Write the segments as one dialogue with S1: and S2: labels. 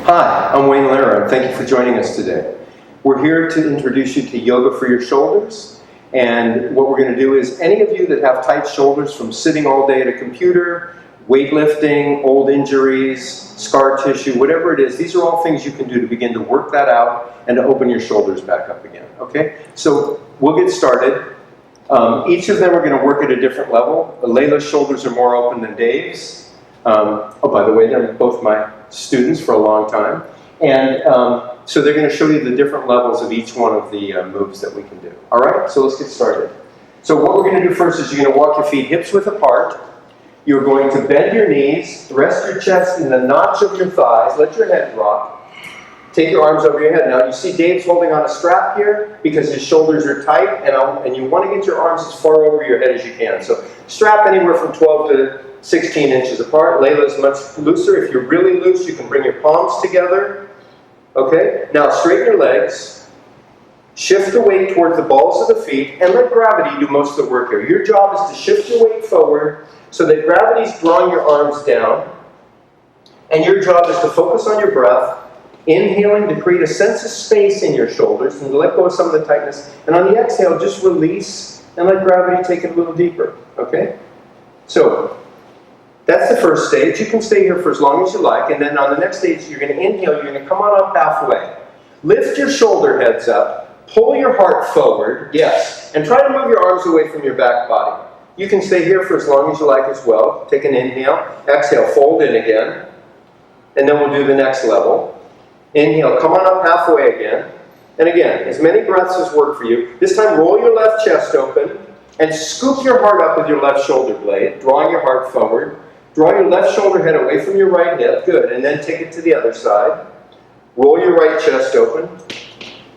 S1: Hi, I'm Lehrer, and thank you for joining us today. We're here to introduce you to yoga for your shoulders, and what we're going to do is any of you that have tight shoulders from sitting all day at a computer, weightlifting, old injuries, scar tissue, whatever it is, these are all things you can do to begin to work that out and to open your shoulders back up again, okay? So we'll get started. Each of them are going to work at a different level. Layla's shoulders are more open than Dave's. Oh, by the way, they're both my students for a long time. And so they're going to show you the different levels of each one of the moves that we can do. All right, so let's get started. So what we're going to do first is you're going to walk your feet hips width apart. You're going to bend your knees, rest your chest in the notch of your thighs, let your head drop. Take your arms over your head. Now you see Dave's holding on a strap here because his shoulders are tight, and you want to get your arms as far over your head as you can. So strap anywhere from 12 to 16 inches apart. Layla's much looser. If you're really loose, you can bring your palms together. Okay? Now straighten your legs. Shift the weight towards the balls of the feet, and let gravity do most of the work here. Your job is to shift your weight forward so that gravity's drawing your arms down, and your job is to focus on your breath, inhaling to create a sense of space in your shoulders and to let go of some of the tightness. And on the exhale, just release and let gravity take it a little deeper. Okay? So that's the first stage. You can stay here for as long as you like, and then on the next stage, you're going to inhale. You're going to come on up halfway. Lift your shoulder heads up. Pull your heart forward. Yes. And try to move your arms away from your back body. You can stay here for as long as you like as well. Take an inhale. Exhale, fold in again. And then we'll do the next level. Inhale, come on up halfway again. And again, as many breaths as work for you. This time, roll your left chest open and scoop your heart up with your left shoulder blade, drawing your heart forward. Draw your left shoulder head away from your right hip. Good. And then take it to the other side. Roll your right chest open.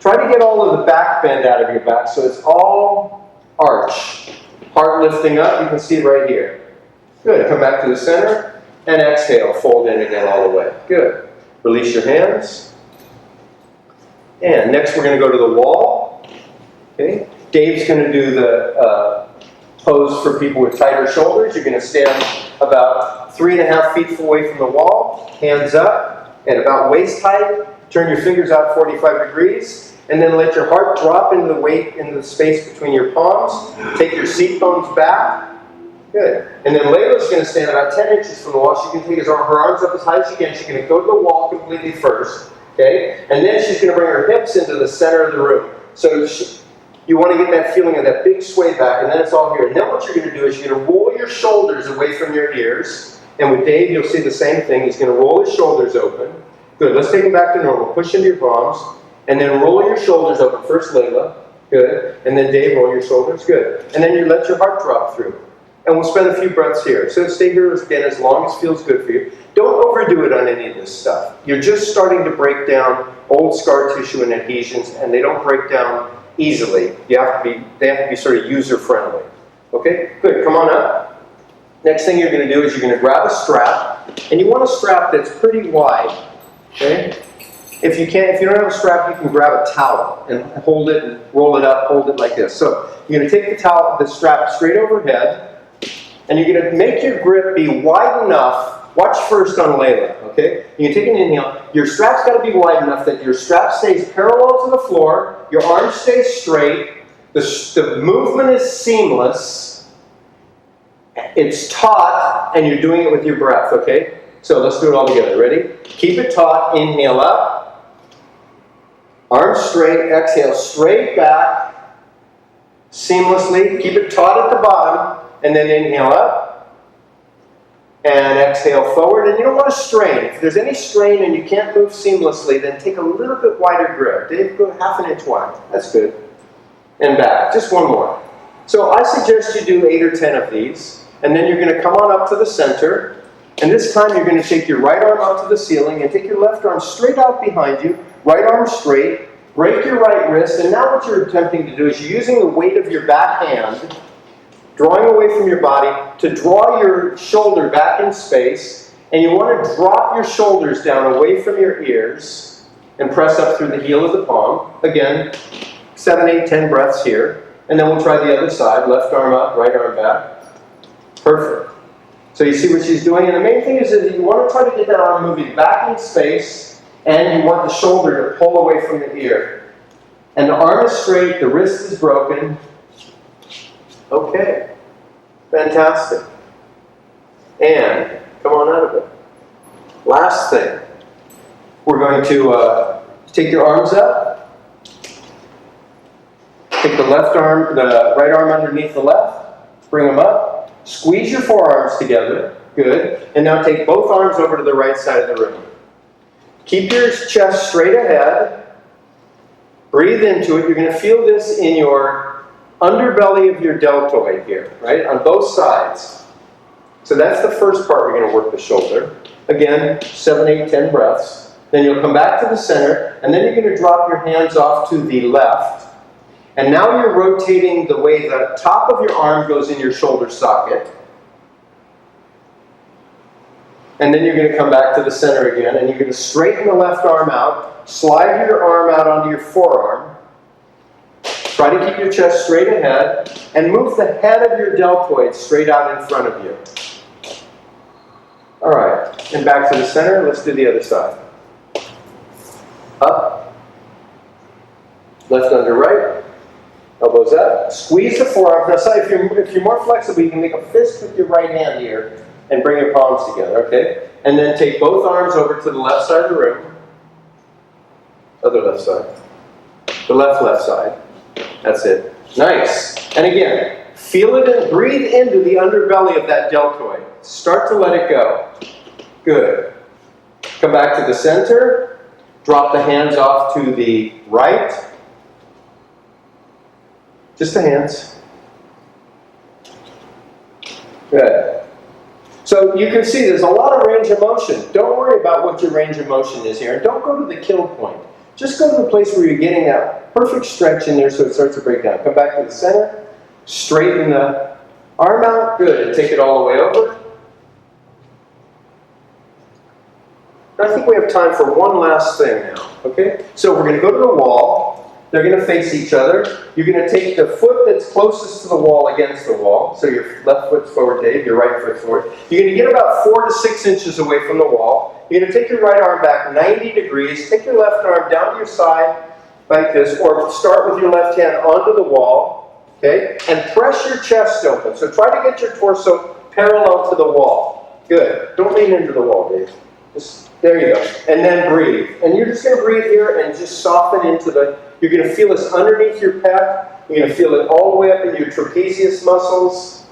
S1: Try to get all of the back bend out of your back so it's all arch. Heart lifting up, you can see it right here. Good, come back to the center, and exhale, fold in again all the way. Good. Release your hands. And next we're going to go to the wall. Okay. Dave's going to do the pose for people with tighter shoulders. You're going to stand about 3.5 feet away from the wall, hands up, at about waist height. Turn your fingers out 45 degrees. And then let your heart drop into the weight, into the space between your palms. Take your seat bones back. Good. And then Layla's going to stand about 10 inches from the wall. She can take her arms up as high as she can. She's going to go to the wall completely first. Okay? And then she's going to bring her hips into the center of the room. So you want to get that feeling of that big sway back, and then it's all here. And then what you're going to do is you're going to roll your shoulders away from your ears. And with Dave, you'll see the same thing. He's going to roll his shoulders open. Good. Let's take him back to normal. Push into your palms. And then roll your shoulders open. First Layla. Good. And then Dave, roll your shoulders. Good. And then you let your heart drop through. And we'll spend a few breaths here. So stay here again as long as feels good for you. Don't overdo it on any of this stuff. You're just starting to break down old scar tissue and adhesions, and they don't break down easily. They have to be sort of user-friendly. Okay? Good. Come on up. Next thing you're going to do is you're going to grab a strap, and you want a strap that's pretty wide. Okay? If you don't have a strap, you can grab a towel and hold it and roll it up, hold it like this. So you're going to take the strap straight overhead, and you're going to make your grip be wide enough. Watch first on Layla, okay? You can take an inhale. Your strap's got to be wide enough that your strap stays parallel to the floor, your arms stay straight, the movement is seamless, it's taut, and you're doing it with your breath, okay? So let's do it all together. Ready? Keep it taut. Inhale up. Arms straight, exhale, straight back, seamlessly. Keep it taut at the bottom, and then inhale up, and exhale forward. And you don't want to strain. If there's any strain and you can't move seamlessly, then take a little bit wider grip. Dave, go 1/2 inch wide. That's good. And back. Just one more. So I suggest you do 8 or 10 of these, and then you're going to come on up to the center, and this time you're going to take your right arm out to the ceiling and take your left arm straight out behind you. Right arm straight, break your right wrist, and now what you're attempting to do is you're using the weight of your back hand, drawing away from your body, to draw your shoulder back in space, and you want to drop your shoulders down away from your ears and press up through the heel of the palm. Again, 7, 8, 10 breaths here, and then we'll try the other side. Left arm up, right arm back. Perfect. So you see what she's doing, and the main thing is that you want to try to get that arm moving back in space, and you want the shoulder to pull away from the ear. And the arm is straight, the wrist is broken. Okay, fantastic. And come on out of it. Last thing, we're going to take your arms up. Take the left arm, the right arm underneath the left. Bring them up. Squeeze your forearms together. Good. And now take both arms over to the right side of the room. Keep your chest straight ahead. Breathe into it. You're going to feel this in your underbelly of your deltoid here, right? On both sides. So that's the first part we're going to work the shoulder. Again, 7, 8, 10 breaths. Then you'll come back to the center, and then you're going to drop your hands off to the left. And now you're rotating the way the top of your arm goes in your shoulder socket. And then you're going to come back to the center again, and you're going to straighten the left arm out, slide your arm out onto your forearm, try to keep your chest straight ahead, and move the head of your deltoid straight out in front of you. All right, and back to the center. Let's do the other side. Up, left under right. Elbows up. Squeeze the forearms. Now, so if you're more flexible, you can make a fist with your right hand here and bring your palms together, okay? And then take both arms over to the left side of the room. Other left side. The left side. That's it. Nice. And again, feel it and breathe into the underbelly of that deltoid. Start to let it go. Good. Come back to the center. Drop the hands off to the right. Just the hands. Good. So you can see there's a lot of range of motion. Don't worry about what your range of motion is here. And don't go to the kill point. Just go to the place where you're getting that perfect stretch in there so it starts to break down. Come back to the center. Straighten the arm out. Good. And take it all the way over. I think we have time for one last thing now. Okay? So we're going to go to the wall. They're going to face each other. You're going to take the foot that's closest to the wall against the wall. So your left foot's forward, Dave. Your right foot's forward. You're going to get about 4 to 6 inches away from the wall. You're going to take your right arm back 90 degrees. Take your left arm down to your side like this. Or start with your left hand onto the wall. Okay? And press your chest open. So try to get your torso parallel to the wall. Good. Don't lean into the wall, Dave. There you go. And then breathe. And you're just going to breathe here and just soften into the... You're going to feel this underneath your pec. You're going to feel it all the way up in your trapezius muscles.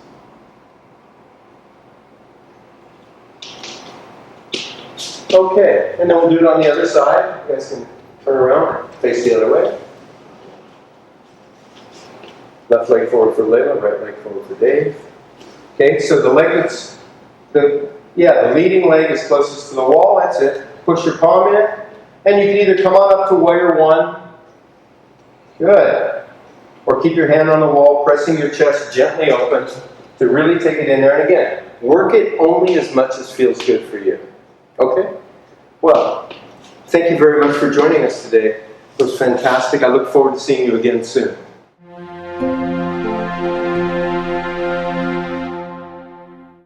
S1: Okay, and then we'll do it on the other side. You guys can turn around, face the other way. Left leg forward for Layla, right leg forward for Dave. Okay, so the leg that's... the leading leg is closest to the wall. That's it. Push your palm in. And you can either come on up to warrior one. Good. Or keep your hand on the wall, pressing your chest gently open to really take it in there. And again, work it only as much as feels good for you. Okay? Well, thank you very much for joining us today. It was fantastic. I look forward to seeing you again soon.